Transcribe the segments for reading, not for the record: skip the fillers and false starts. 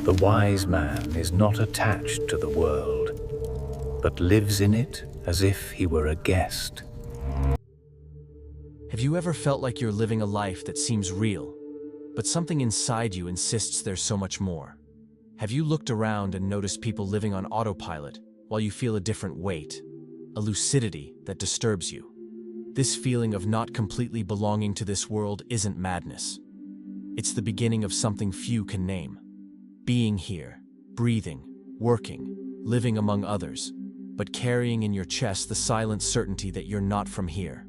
The wise man is not attached to the world, but lives in it as if he were a guest. Have you ever felt like you're living a life that seems real, but something inside you insists there's so much more? Have you looked around and noticed people living on autopilot while you feel a different weight, a lucidity that disturbs you? This feeling of not completely belonging to this world isn't madness. It's the beginning of something few can name. Being here, breathing, working, living among others, but carrying in your chest the silent certainty that you're not from here.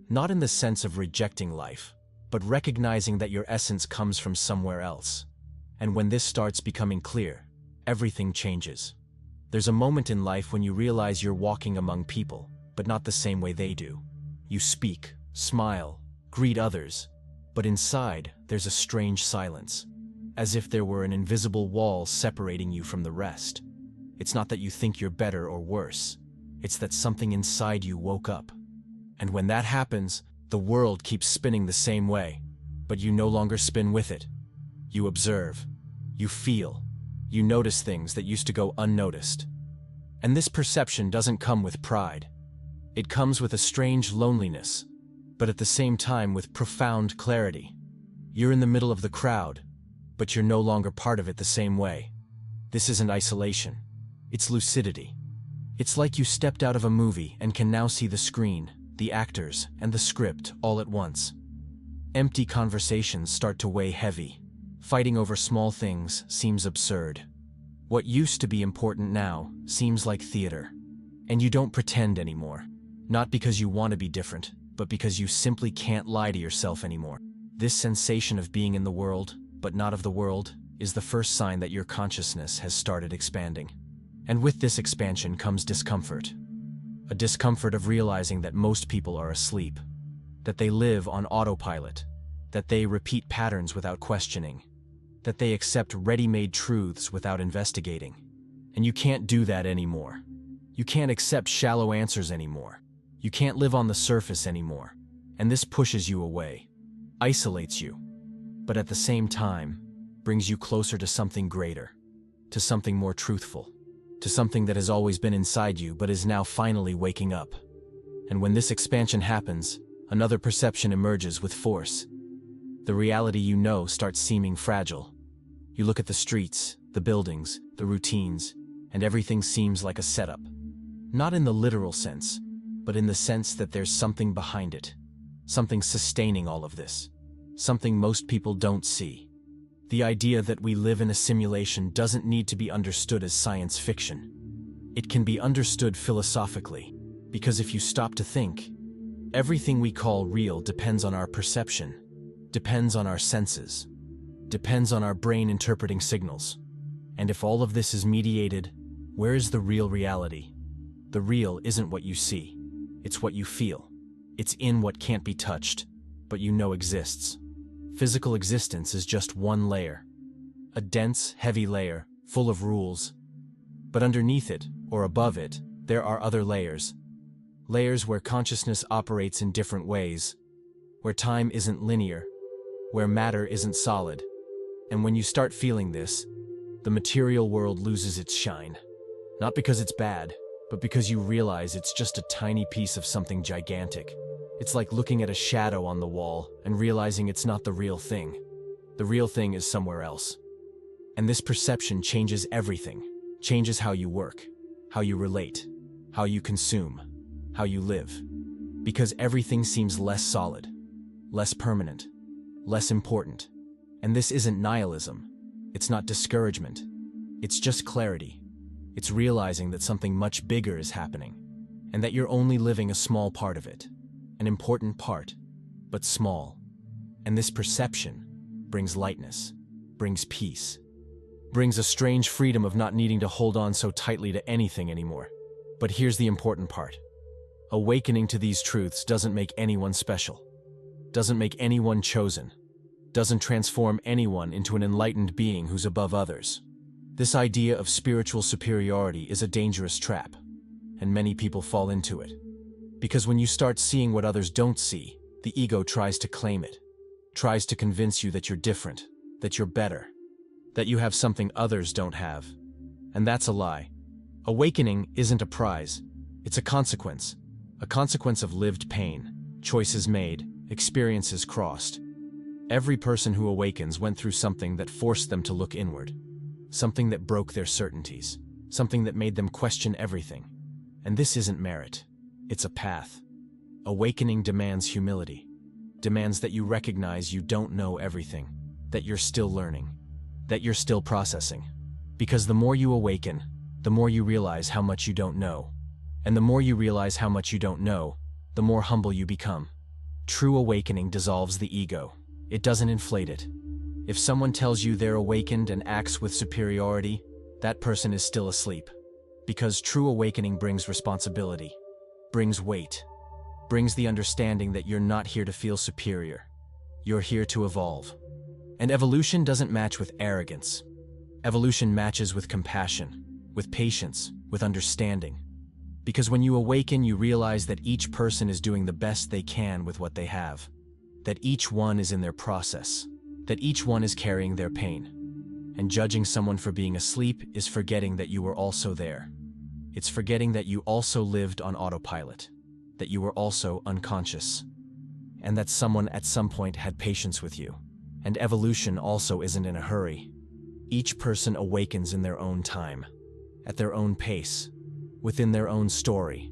Not in the sense of rejecting life, but recognizing that your essence comes from somewhere else. And when this starts becoming clear, everything changes. There's a moment in life when you realize you're walking among people, but not the same way they do. You speak, smile, greet others, but inside there's a strange silence, as if there were an invisible wall separating you from the rest. It's not that you think you're better or worse, it's that something inside you woke up. And when that happens, the world keeps spinning the same way, but you no longer spin with it. You observe, you feel, you notice things that used to go unnoticed. And this perception doesn't come with pride. It comes with a strange loneliness, but at the same time with profound clarity. You're in the middle of the crowd, but you're no longer part of it the same way. This isn't isolation, it's lucidity. It's like you stepped out of a movie and can now see the screen, the actors, and the script all at once. Empty conversations start to weigh heavy. Fighting over small things seems absurd. What used to be important now seems like theater. And you don't pretend anymore. Not because you want to be different, but because you simply can't lie to yourself anymore. This sensation of being in the world, but not of the world, is the first sign that your consciousness has started expanding. And with this expansion comes discomfort. A discomfort of realizing that most people are asleep, that they live on autopilot, that they repeat patterns without questioning, that they accept ready-made truths without investigating. And you can't do that anymore. You can't accept shallow answers anymore. You can't live on the surface anymore. And this pushes you away, isolates you, but at the same time, brings you closer to something greater, to something more truthful, to something that has always been inside you but is now finally waking up. And when this expansion happens, another perception emerges with force. The reality you know starts seeming fragile. You look at the streets, the buildings, the routines, and everything seems like a setup. Not in the literal sense, but in the sense that there's something behind it, something sustaining all of this, something most people don't see. The idea that we live in a simulation doesn't need to be understood as science fiction. It can be understood philosophically, because if you stop to think, everything we call real depends on our perception, depends on our senses, depends on our brain interpreting signals. And if all of this is mediated, where is the real reality? The real isn't what you see, it's what you feel. It's in what can't be touched, but you know exists. Physical existence is just one layer, a dense, heavy layer, full of rules. But underneath it, or above it, there are other layers. Layers where consciousness operates in different ways, where time isn't linear, where matter isn't solid. And when you start feeling this, the material world loses its shine. Not because it's bad, but because you realize it's just a tiny piece of something gigantic. It's like looking at a shadow on the wall and realizing it's not the real thing. The real thing is somewhere else. And this perception changes everything, changes how you work, how you relate, how you consume, how you live. Because everything seems less solid, less permanent, less important. And this isn't nihilism. It's not discouragement. It's just clarity. It's realizing that something much bigger is happening, and that you're only living a small part of it. An important part, but small. And this perception brings lightness, brings peace, brings a strange freedom of not needing to hold on so tightly to anything anymore. But here's the important part. Awakening to these truths doesn't make anyone special, doesn't make anyone chosen, doesn't transform anyone into an enlightened being who's above others. This idea of spiritual superiority is a dangerous trap, and many people fall into it. Because when you start seeing what others don't see, the ego tries to claim it, tries to convince you that you're different, that you're better, that you have something others don't have. And that's a lie. Awakening isn't a prize, it's a consequence of lived pain, choices made, experiences crossed. Every person who awakens went through something that forced them to look inward, something that broke their certainties, something that made them question everything. And this isn't merit, it's a path. Awakening demands humility, demands that you recognize you don't know everything, that you're still learning, that you're still processing. Because the more you awaken, the more you realize how much you don't know. And the more you realize how much you don't know, the more humble you become. True awakening dissolves the ego. It doesn't inflate it. If someone tells you they're awakened and acts with superiority, that person is still asleep. Because true awakening brings responsibility, brings weight, brings the understanding that you're not here to feel superior. You're here to evolve. And evolution doesn't match with arrogance. Evolution matches with compassion, with patience, with understanding. Because when you awaken, you realize that each person is doing the best they can with what they have, that each one is in their process, that each one is carrying their pain. And judging someone for being asleep is forgetting that you were also there. It's forgetting that you also lived on autopilot, that you were also unconscious, and that someone at some point had patience with you. And evolution also isn't in a hurry. Each person awakens in their own time, at their own pace, within their own story.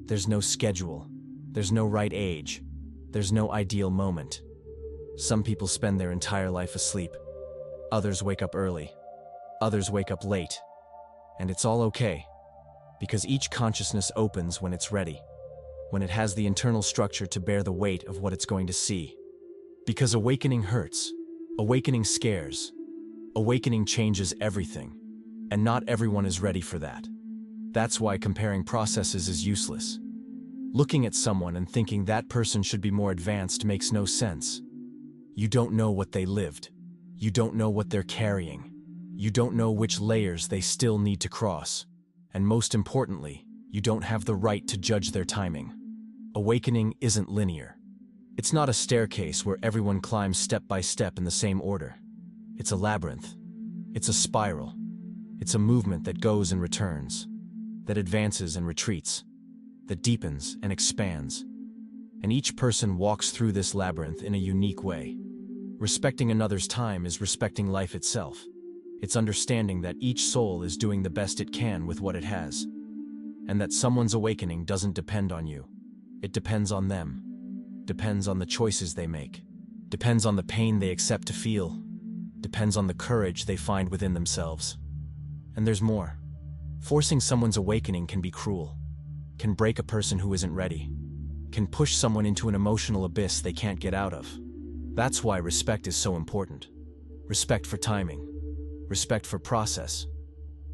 There's no schedule, there's no right age, there's no ideal moment. Some people spend their entire life asleep. Others wake up early. Others wake up late. And it's all okay, because each consciousness opens when it's ready, when it has the internal structure to bear the weight of what it's going to see. Because awakening hurts, awakening scares, awakening changes everything, and not everyone is ready for that. That's why comparing processes is useless. Looking at someone and thinking that person should be more advanced makes no sense. You don't know what they lived. You don't know what they're carrying. You don't know which layers they still need to cross. And most importantly, you don't have the right to judge their timing. Awakening isn't linear. It's not a staircase where everyone climbs step by step in the same order. It's a labyrinth. It's a spiral. It's a movement that goes and returns, that advances and retreats, that deepens and expands. And each person walks through this labyrinth in a unique way. Respecting another's time is respecting life itself. It's understanding that each soul is doing the best it can with what it has, and that someone's awakening doesn't depend on you. It depends on them, depends on the choices they make, depends on the pain they accept to feel, depends on the courage they find within themselves. And there's more. Forcing someone's awakening can be cruel, can break a person who isn't ready, can push someone into an emotional abyss they can't get out of. That's why respect is so important. Respect for timing, respect for process,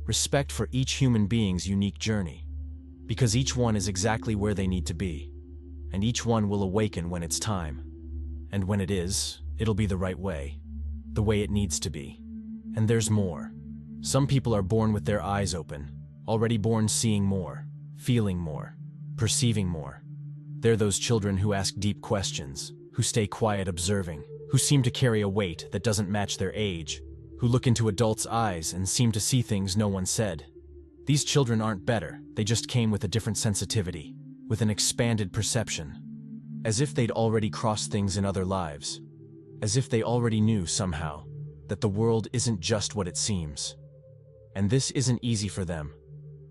respect for each human being's unique journey. Because each one is exactly where they need to be, and each one will awaken when it's time. And when it is, it'll be the right way, the way it needs to be. And there's more. Some people are born with their eyes open, already born seeing more, feeling more, perceiving more. They're those children who ask deep questions, who stay quiet observing, who seem to carry a weight that doesn't match their age, who look into adults' eyes and seem to see things no one said. These children aren't better, they just came with a different sensitivity, with an expanded perception, as if they'd already crossed things in other lives, as if they already knew somehow that the world isn't just what it seems. And this isn't easy for them,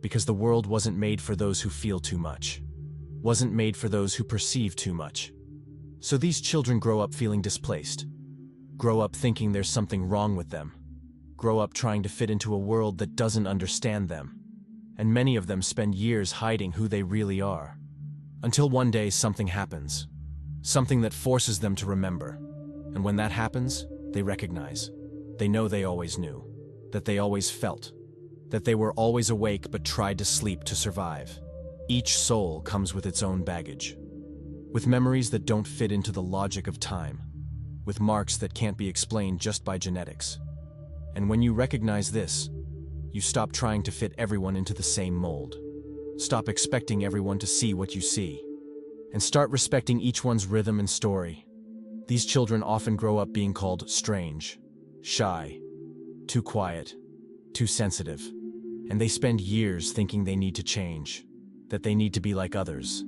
because the world wasn't made for those who feel too much, wasn't made for those who perceive too much. So these children grow up feeling displaced, grow up thinking there's something wrong with them, grow up trying to fit into a world that doesn't understand them, and many of them spend years hiding who they really are. Until one day something happens, something that forces them to remember. And when that happens, they recognize. They know they always knew, that they always felt, that they were always awake but tried to sleep to survive. Each soul comes with its own baggage, with memories that don't fit into the logic of time, with marks that can't be explained just by genetics. And when you recognize this, you stop trying to fit everyone into the same mold. Stop expecting everyone to see what you see, and start respecting each one's rhythm and story. These children often grow up being called strange, shy, too quiet, too sensitive, and they spend years thinking they need to change, that they need to be like others.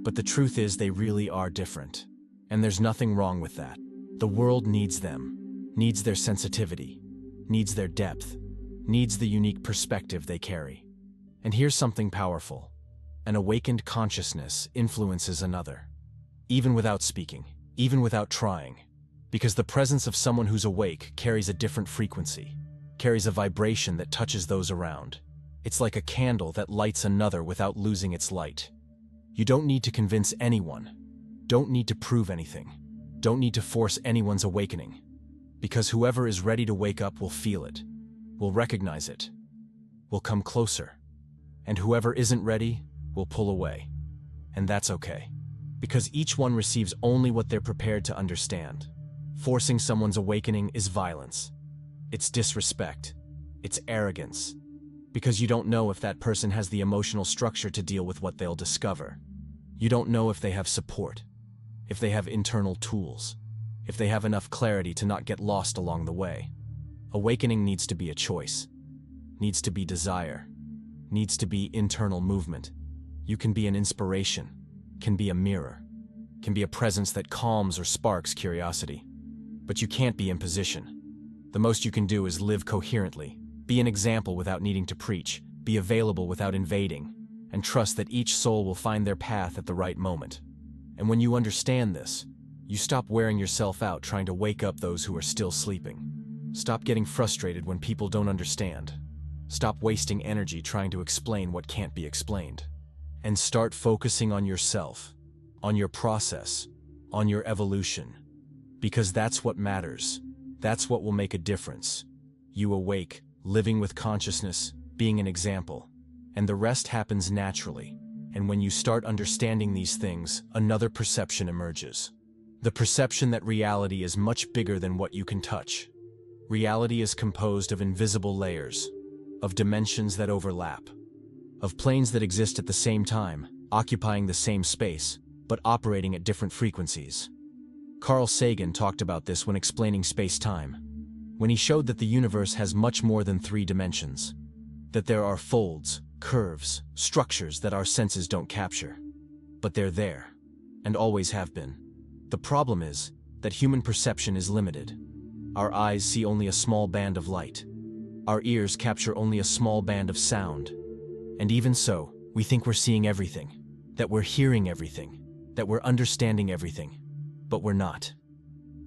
But the truth is they really are different, and there's nothing wrong with that. The world needs them, needs their sensitivity, needs their depth, needs the unique perspective they carry. And here's something powerful. An awakened consciousness influences another, even without speaking, even without trying, because the presence of someone who's awake carries a different frequency, carries a vibration that touches those around. It's like a candle that lights another without losing its light. You don't need to convince anyone, don't need to prove anything, don't need to force anyone's awakening, because whoever is ready to wake up will feel it, will recognize it, will come closer, and whoever isn't ready will pull away. And that's okay, because each one receives only what they're prepared to understand. Forcing someone's awakening is violence. It's disrespect. It's arrogance. Because you don't know if that person has the emotional structure to deal with what they'll discover. You don't know if they have support, if they have internal tools, if they have enough clarity to not get lost along the way. Awakening needs to be a choice, needs to be desire, needs to be internal movement. You can be an inspiration, can be a mirror, can be a presence that calms or sparks curiosity. But you can't be imposition. The most you can do is live coherently, be an example without needing to preach, be available without invading, and trust that each soul will find their path at the right moment. And when you understand this, you stop wearing yourself out trying to wake up those who are still sleeping. Stop getting frustrated when people don't understand. Stop wasting energy trying to explain what can't be explained. And start focusing on yourself, on your process, on your evolution. Because that's what matters. That's what will make a difference. You awake, living with consciousness, being an example. And the rest happens naturally. And when you start understanding these things, another perception emerges. The perception that reality is much bigger than what you can touch. Reality is composed of invisible layers, of dimensions that overlap, of planes that exist at the same time, occupying the same space, but operating at different frequencies. Carl Sagan talked about this when explaining space-time, when he showed that the universe has much more than 3 dimensions, that there are folds, curves, structures that our senses don't capture. But they're there, and always have been. The problem is that human perception is limited. Our eyes see only a small band of light. Our ears capture only a small band of sound. And even so, we think we're seeing everything, that we're hearing everything, that we're understanding everything. But we're not.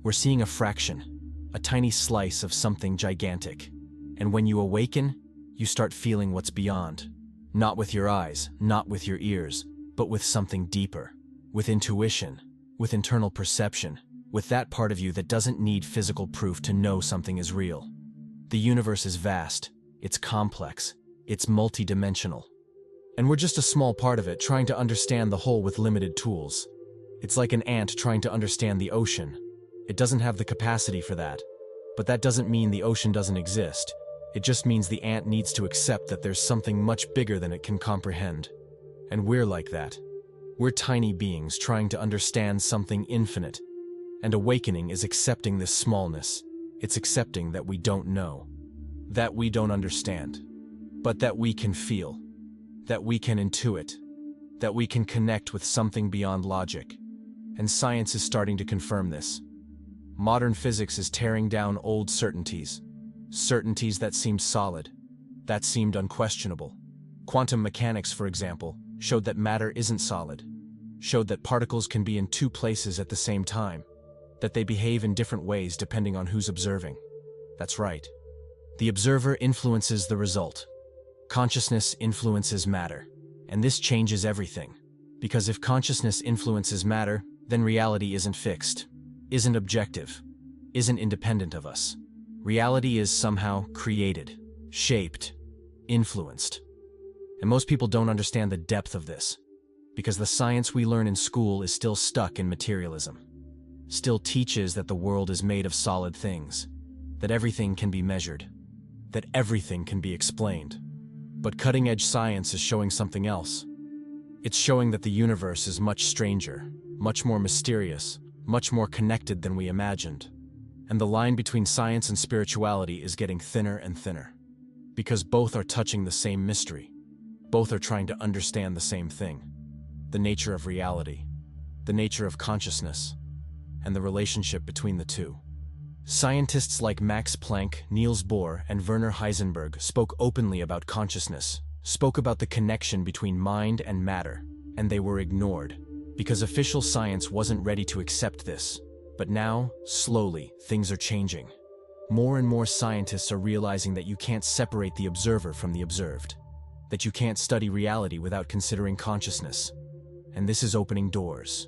We're seeing a fraction, a tiny slice of something gigantic. And when you awaken, you start feeling what's beyond. Not with your eyes, not with your ears, but with something deeper, with intuition, with internal perception, with that part of you that doesn't need physical proof to know something is real. The universe is vast, it's complex, it's multidimensional. And we're just a small part of it trying to understand the whole with limited tools. It's like an ant trying to understand the ocean. It doesn't have the capacity for that. But that doesn't mean the ocean doesn't exist. It just means the ant needs to accept that there's something much bigger than it can comprehend. And we're like that. We're tiny beings trying to understand something infinite. And awakening is accepting this smallness. It's accepting that we don't know, that we don't understand, but that we can feel, that we can intuit, that we can connect with something beyond logic. And science is starting to confirm this. Modern physics is tearing down old certainties, certainties that seemed solid, that seemed unquestionable. Quantum mechanics, for example, showed that matter isn't solid, showed that particles can be in 2 places at the same time, that they behave in different ways depending on who's observing. That's right. The observer influences the result. Consciousness influences matter. And this changes everything. Because if consciousness influences matter, then reality isn't fixed, isn't objective, isn't independent of us. Reality is somehow created, shaped, influenced. And most people don't understand the depth of this, because the science we learn in school is still stuck in materialism. Still teaches that the world is made of solid things, that everything can be measured, that everything can be explained. But cutting-edge science is showing something else. It's showing that the universe is much stranger, much more mysterious, much more connected than we imagined. And the line between science and spirituality is getting thinner and thinner. Because both are touching the same mystery. Both are trying to understand the same thing. The nature of reality, the nature of consciousness, and the relationship between the two. Scientists like Max Planck, Niels Bohr, and Werner Heisenberg spoke openly about consciousness, spoke about the connection between mind and matter, and they were ignored, because official science wasn't ready to accept this. But now, slowly, things are changing. More and more scientists are realizing that you can't separate the observer from the observed, that you can't study reality without considering consciousness. And this is opening doors,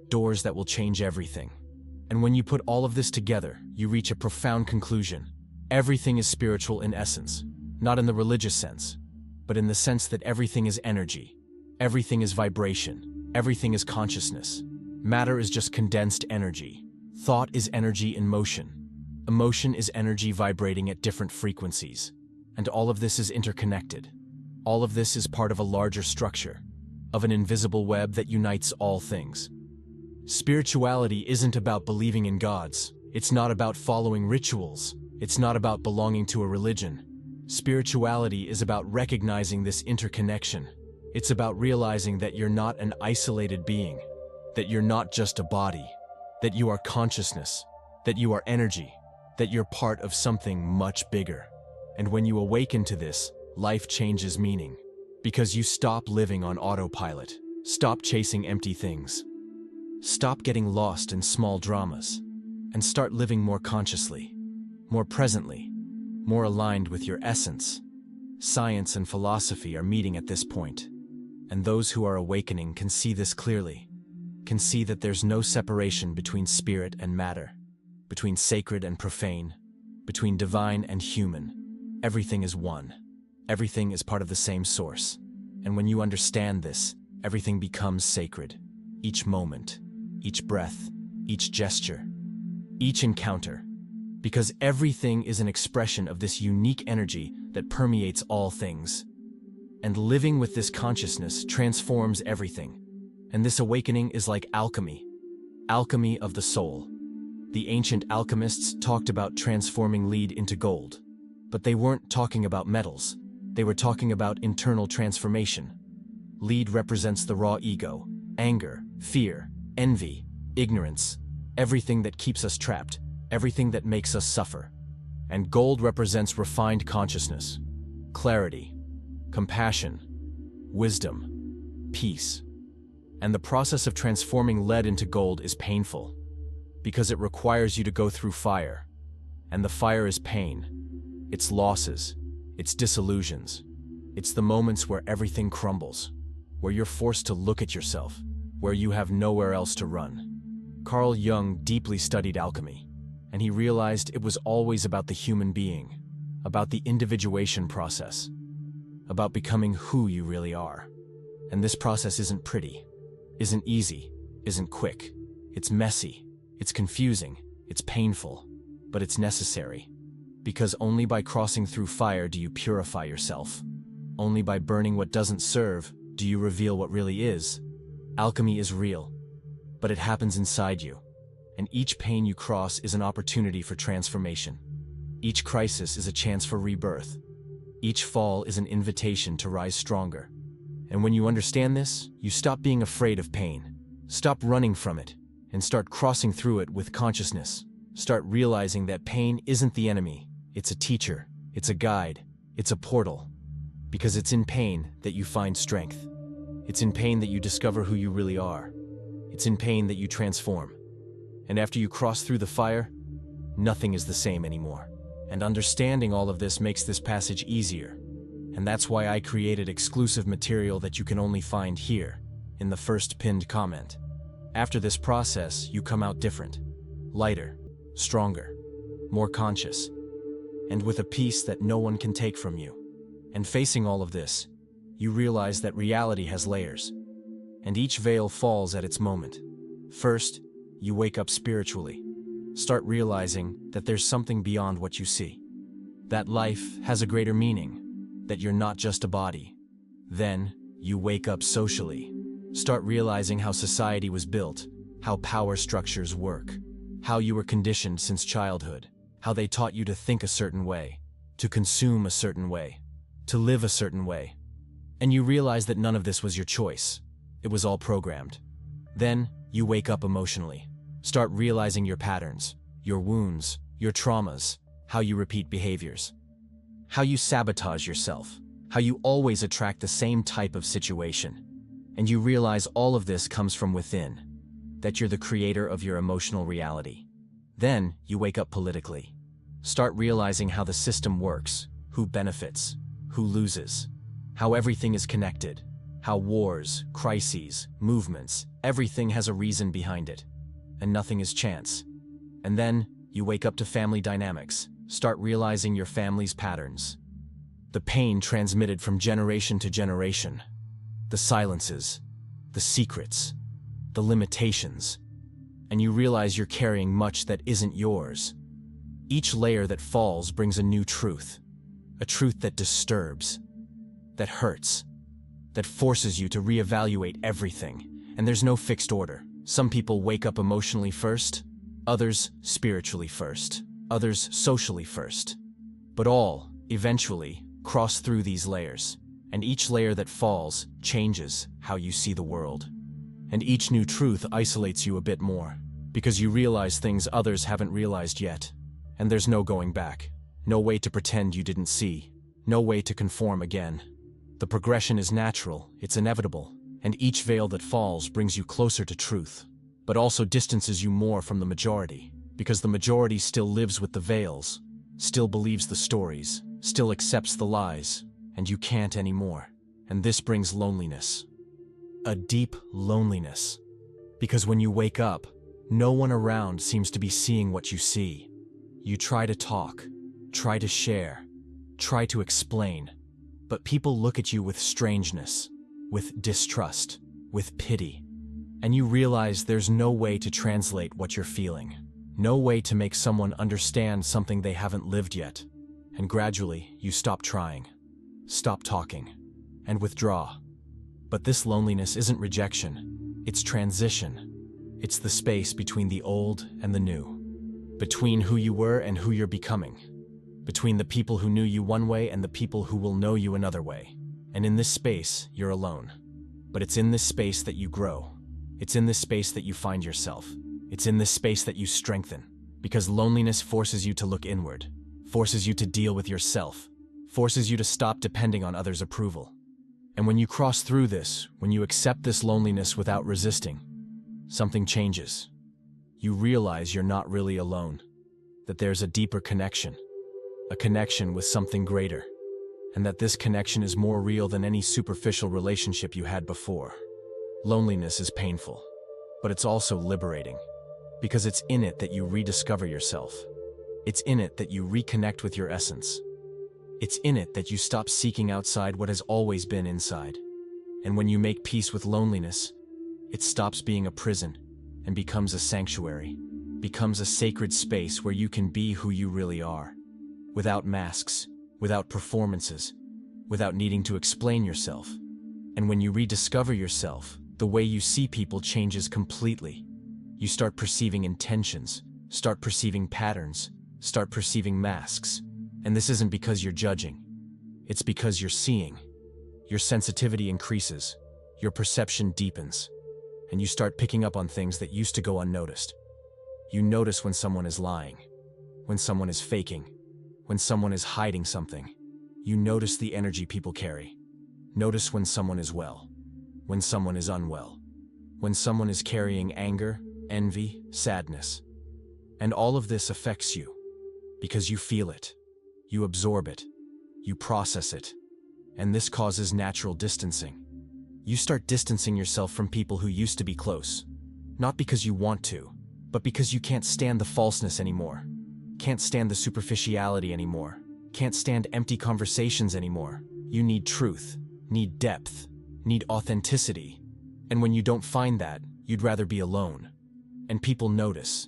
doors that will change everything. And when you put all of this together, you reach a profound conclusion. Everything is spiritual in essence, not in the religious sense, but in the sense that everything is energy, everything is vibration, everything is consciousness. Matter is just condensed energy. Thought is energy in motion. Emotion is energy vibrating at different frequencies. And all of this is interconnected. All of this is part of a larger structure, of an invisible web that unites all things. Spirituality isn't about believing in gods. It's not about following rituals. It's not about belonging to a religion. Spirituality is about recognizing this interconnection. It's about realizing that you're not an isolated being, that you're not just a body, that you are consciousness, that you are energy, that you're part of something much bigger. And when you awaken to this, life changes meaning. Because you stop living on autopilot, stop chasing empty things, stop getting lost in small dramas, and start living more consciously, more presently, more aligned with your essence. Science and philosophy are meeting at this point, and those who are awakening can see this clearly, can see that there's no separation between spirit and matter, between sacred and profane, between divine and human. Everything is one. Everything is part of the same source. And when you understand this, everything becomes sacred. Each moment, each breath, each gesture, each encounter. Because everything is an expression of this unique energy that permeates all things. And living with this consciousness transforms everything. And this awakening is like alchemy. Alchemy of the soul. The ancient alchemists talked about transforming lead into gold. But they weren't talking about metals. They were talking about internal transformation. Lead represents the raw ego, anger, fear, envy, ignorance, everything that keeps us trapped, everything that makes us suffer. And gold represents refined consciousness, clarity, compassion, wisdom, peace. And the process of transforming lead into gold is painful, because it requires you to go through fire. And the fire is pain. It's losses. It's disillusions. It's the moments where everything crumbles, where you're forced to look at yourself, where you have nowhere else to run. Carl Jung deeply studied alchemy, and he realized it was always about the human being, about the individuation process, about becoming who you really are. And this process isn't pretty, isn't easy, isn't quick. It's messy, it's confusing, it's painful, but it's necessary. Because only by crossing through fire do you purify yourself. Only by burning what doesn't serve do you reveal what really is. Alchemy is real, but it happens inside you. And each pain you cross is an opportunity for transformation. Each crisis is a chance for rebirth. Each fall is an invitation to rise stronger. And when you understand this, you stop being afraid of pain. Stop running from it, and start crossing through it with consciousness. Start realizing that pain isn't the enemy. It's a teacher, it's a guide, it's a portal. Because it's in pain that you find strength. It's in pain that you discover who you really are. It's in pain that you transform. And after you cross through the fire, nothing is the same anymore. And understanding all of this makes this passage easier. And that's why I created exclusive material that you can only find here, in the first pinned comment. After this process, you come out different, lighter, stronger, more conscious, and with a peace that no one can take from you. And facing all of this, you realize that reality has layers, and each veil falls at its moment. First, you wake up spiritually. Start realizing that there's something beyond what you see. That life has a greater meaning, that you're not just a body. Then, you wake up socially. Start realizing how society was built, how power structures work, how you were conditioned since childhood, how they taught you to think a certain way, to consume a certain way, to live a certain way. And you realize that none of this was your choice. It was all programmed. Then, you wake up emotionally. Start realizing your patterns, your wounds, your traumas, how you repeat behaviors, how you sabotage yourself, how you always attract the same type of situation. And you realize all of this comes from within, that you're the creator of your emotional reality. Then, you wake up politically. Start realizing how the system works, who benefits, who loses, how everything is connected, how wars, crises, movements, everything has a reason behind it, and nothing is chance. And then, you wake up to family dynamics, start realizing your family's patterns, the pain transmitted from generation to generation, the silences, the secrets, the limitations, and you realize you're carrying much that isn't yours. Each layer that falls brings a new truth, a truth that disturbs, that hurts, that forces you to reevaluate everything. And there's no fixed order. Some people wake up emotionally first, others spiritually first, others socially first. But all, eventually, cross through these layers. And each layer that falls changes how you see the world. And each new truth isolates you a bit more, because you realize things others haven't realized yet. And there's no going back, no way to pretend you didn't see, no way to conform again. The progression is natural, it's inevitable, and each veil that falls brings you closer to truth, but also distances you more from the majority, because the majority still lives with the veils, still believes the stories, still accepts the lies, and you can't anymore. And this brings loneliness. A deep loneliness. Because when you wake up, no one around seems to be seeing what you see. You try to talk, try to share, try to explain, but people look at you with strangeness, with distrust, with pity. And you realize there's no way to translate what you're feeling, no way to make someone understand something they haven't lived yet. And gradually, you stop trying, stop talking, and withdraw. But this loneliness isn't rejection, it's transition. It's the space between the old and the new, between who you were and who you're becoming, between the people who knew you one way and the people who will know you another way. And in this space, you're alone. But it's in this space that you grow. It's in this space that you find yourself. It's in this space that you strengthen. Because loneliness forces you to look inward, forces you to deal with yourself, forces you to stop depending on others' approval. And when you cross through this, when you accept this loneliness without resisting, something changes. You realize you're not really alone, that there's a deeper connection, a connection with something greater, and that this connection is more real than any superficial relationship you had before. Loneliness is painful, but it's also liberating, because it's in it that you rediscover yourself. It's in it that you reconnect with your essence. It's in it that you stop seeking outside what has always been inside. And when you make peace with loneliness, it stops being a prison and becomes a sanctuary, becomes a sacred space where you can be who you really are, without masks, without performances, without needing to explain yourself. And when you rediscover yourself, the way you see people changes completely. You start perceiving intentions, start perceiving patterns, start perceiving masks. And this isn't because you're judging. It's because you're seeing. Your sensitivity increases, your perception deepens, and you start picking up on things that used to go unnoticed. You notice when someone is lying, when someone is faking, when someone is hiding something. You notice the energy people carry. Notice when someone is well, when someone is unwell, when someone is carrying anger, envy, sadness. And all of this affects you because you feel it. You absorb it, you process it, and this causes natural distancing. You start distancing yourself from people who used to be close, not because you want to, but because you can't stand the falseness anymore, can't stand the superficiality anymore, can't stand empty conversations anymore. You need truth, need depth, need authenticity, and when you don't find that, you'd rather be alone. And people notice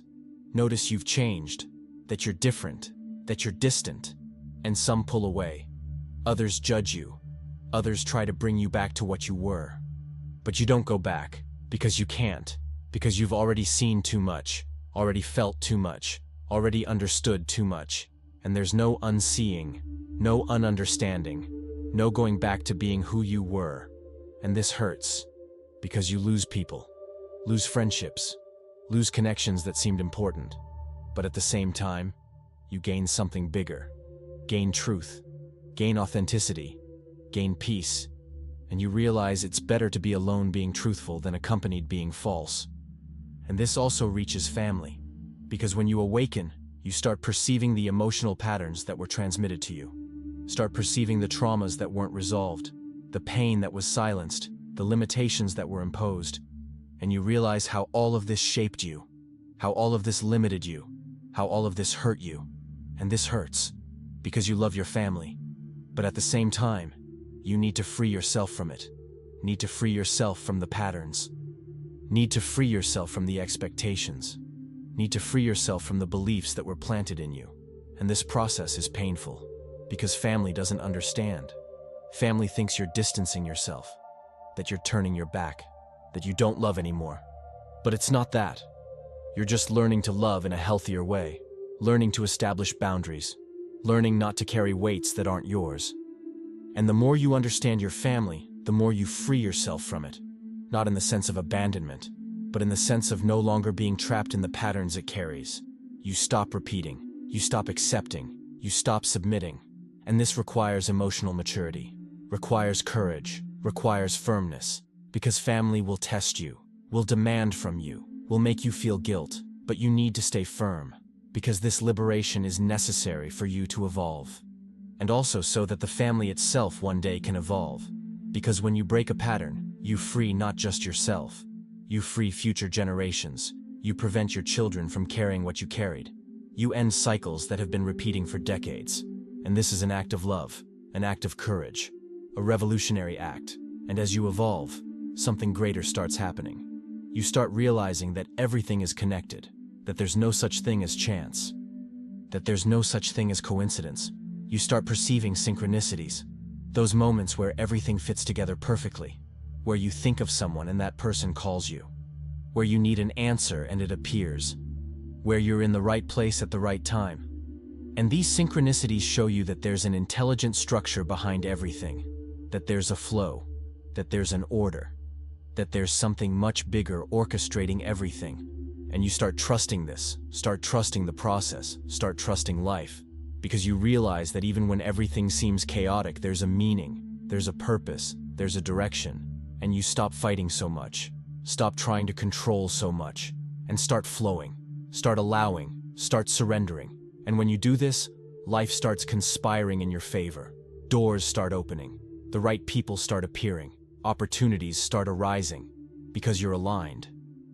you've changed, that you're different, that you're distant. And some pull away. Others judge you. Others try to bring you back to what you were. But you don't go back, because you can't, because you've already seen too much, already felt too much, already understood too much, and there's no unseeing, no ununderstanding, no going back to being who you were. And this hurts, because you lose people, lose friendships, lose connections that seemed important. But at the same time, you gain something bigger, gain truth, gain authenticity, gain peace, and you realize it's better to be alone being truthful than accompanied being false. And this also reaches family, because when you awaken, you start perceiving the emotional patterns that were transmitted to you. Start perceiving the traumas that weren't resolved, the pain that was silenced, the limitations that were imposed. And you realize how all of this shaped you, how all of this limited you, how all of this hurt you. And this hurts, because you love your family. But at the same time, you need to free yourself from it. Need to free yourself from the patterns. Need to free yourself from the expectations. Need to free yourself from the beliefs that were planted in you. And this process is painful, because family doesn't understand. Family thinks you're distancing yourself, that you're turning your back, that you don't love anymore. But it's not that. You're just learning to love in a healthier way, learning to establish boundaries, learning not to carry weights that aren't yours. And the more you understand your family, the more you free yourself from it. Not in the sense of abandonment, but in the sense of no longer being trapped in the patterns it carries. You stop repeating, you stop accepting, you stop submitting. And this requires emotional maturity, requires courage, requires firmness, because family will test you, will demand from you, will make you feel guilt, but you need to stay firm, because this liberation is necessary for you to evolve. And also so that the family itself one day can evolve. Because when you break a pattern, you free not just yourself, you free future generations, you prevent your children from carrying what you carried. You end cycles that have been repeating for decades. And this is an act of love, an act of courage, a revolutionary act. And as you evolve, something greater starts happening. You start realizing that everything is connected, that there's no such thing as chance, that there's no such thing as coincidence. You start perceiving synchronicities, those moments where everything fits together perfectly, where you think of someone and that person calls you, where you need an answer and it appears, where you're in the right place at the right time. And these synchronicities show you that there's an intelligent structure behind everything, that there's a flow, that there's an order, that there's something much bigger orchestrating everything. And you start trusting this, start trusting the process, start trusting life, because you realize that even when everything seems chaotic, there's a meaning, there's a purpose, there's a direction, and you stop fighting so much, stop trying to control so much, and start flowing, start allowing, start surrendering. And when you do this, life starts conspiring in your favor. Doors start opening, the right people start appearing, opportunities start arising, because you're aligned.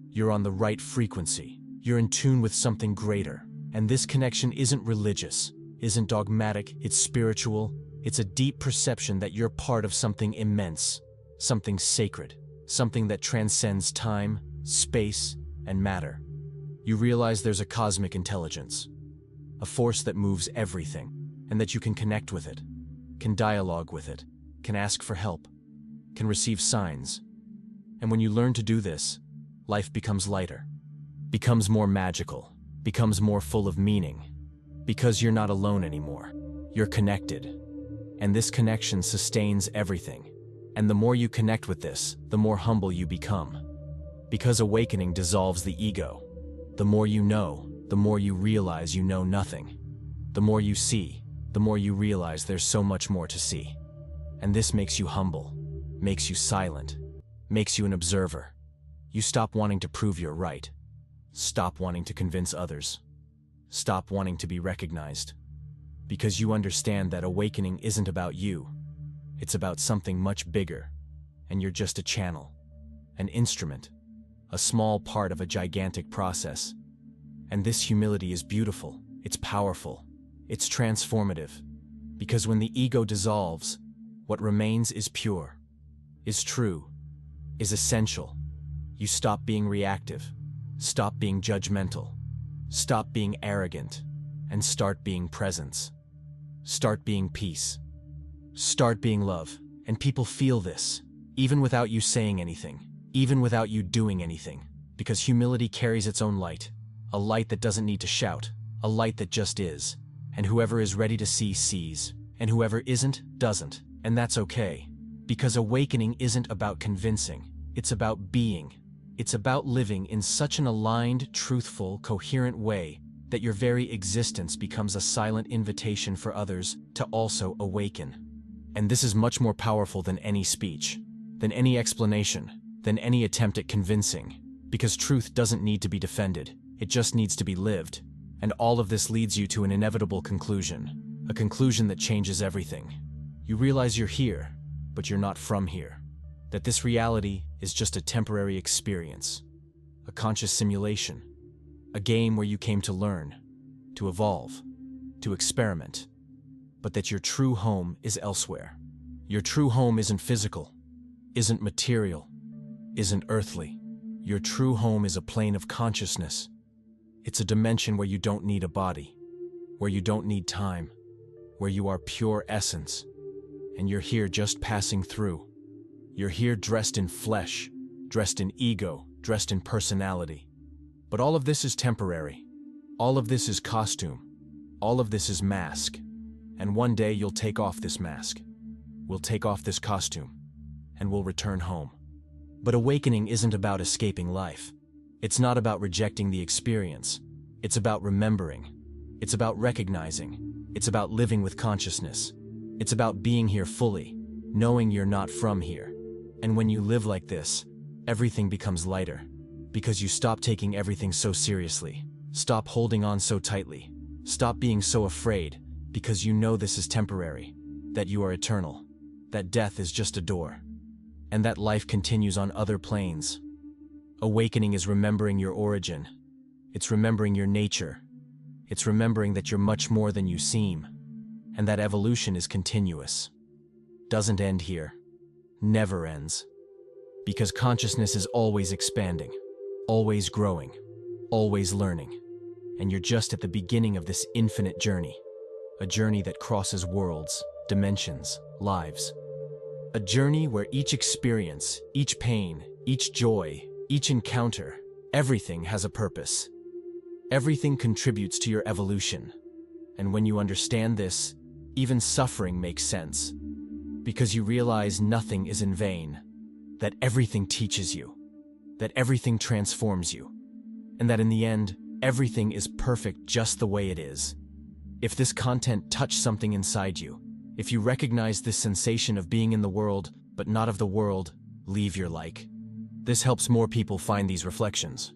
You're on the right frequency, you're in tune with something greater. And this connection isn't religious, isn't dogmatic, it's spiritual. It's a deep perception that you're part of something immense, something sacred, something that transcends time, space, and matter. You realize there's a cosmic intelligence, a force that moves everything, and that you can connect with it, can dialogue with it, can ask for help, can receive signs. And when you learn to do this, life becomes lighter, becomes more magical, becomes more full of meaning, because you're not alone anymore. You're connected. And this connection sustains everything. And the more you connect with this, the more humble you become. Because awakening dissolves the ego. The more you know, the more you realize you know nothing. The more you see, the more you realize there's so much more to see. And this makes you humble, makes you silent, makes you an observer. You stop wanting to prove you're right. Stop wanting to convince others. Stop wanting to be recognized. Because you understand that awakening isn't about you. It's about something much bigger. And you're just a channel, an instrument, a small part of a gigantic process. And this humility is beautiful, it's powerful, it's transformative. Because when the ego dissolves, what remains is pure, is true, is essential. You stop being reactive, stop being judgmental, stop being arrogant, and start being presence. Start being peace. Start being love. And people feel this, even without you saying anything, even without you doing anything, because humility carries its own light, A light that doesn't need to shout, a light that just is. And whoever is ready to see, sees. And whoever isn't, doesn't. And that's okay. Because awakening isn't about convincing, it's about being. It's about living in such an aligned, truthful, coherent way that your very existence becomes a silent invitation for others to also awaken. And this is much more powerful than any speech, than any explanation, than any attempt at convincing. Because truth doesn't need to be defended, it just needs to be lived. And all of this leads you to an inevitable conclusion, a conclusion that changes everything. You realize you're here, but you're not from here. That this reality is just a temporary experience, a conscious simulation, a game where you came to learn, to evolve, to experiment, but that your true home is elsewhere. Your true home isn't physical, isn't material, isn't earthly. Your true home is a plane of consciousness. It's a dimension where you don't need a body, where you don't need time, where you are pure essence, and you're here just passing through. You're here dressed in flesh, dressed in ego, dressed in personality. But all of this is temporary. All of this is costume. All of this is mask. And one day you'll take off this mask. We'll take off this costume, and we'll return home. But awakening isn't about escaping life. It's not about rejecting the experience. It's about remembering. It's about recognizing. It's about living with consciousness. It's about being here fully, knowing you're not from here. And when you live like this, everything becomes lighter, because you stop taking everything so seriously. Stop holding on so tightly. Stop being so afraid, because you know this is temporary, that you are eternal, that death is just a door, and that life continues on other planes. Awakening is remembering your origin. It's remembering your nature. It's remembering that you're much more than you seem, and that evolution is continuous. Doesn't end here. Never ends. Because consciousness is always expanding, always growing, always learning. And you're just at the beginning of this infinite journey. A journey that crosses worlds, dimensions, lives. A journey where each experience, each pain, each joy, each encounter, everything has a purpose. Everything contributes to your evolution. And when you understand this, even suffering makes sense. Because you realize nothing is in vain, that everything teaches you, that everything transforms you, and that in the end, everything is perfect just the way it is. If this content touched something inside you, if you recognize this sensation of being in the world, but not of the world, leave your like. This helps more people find these reflections.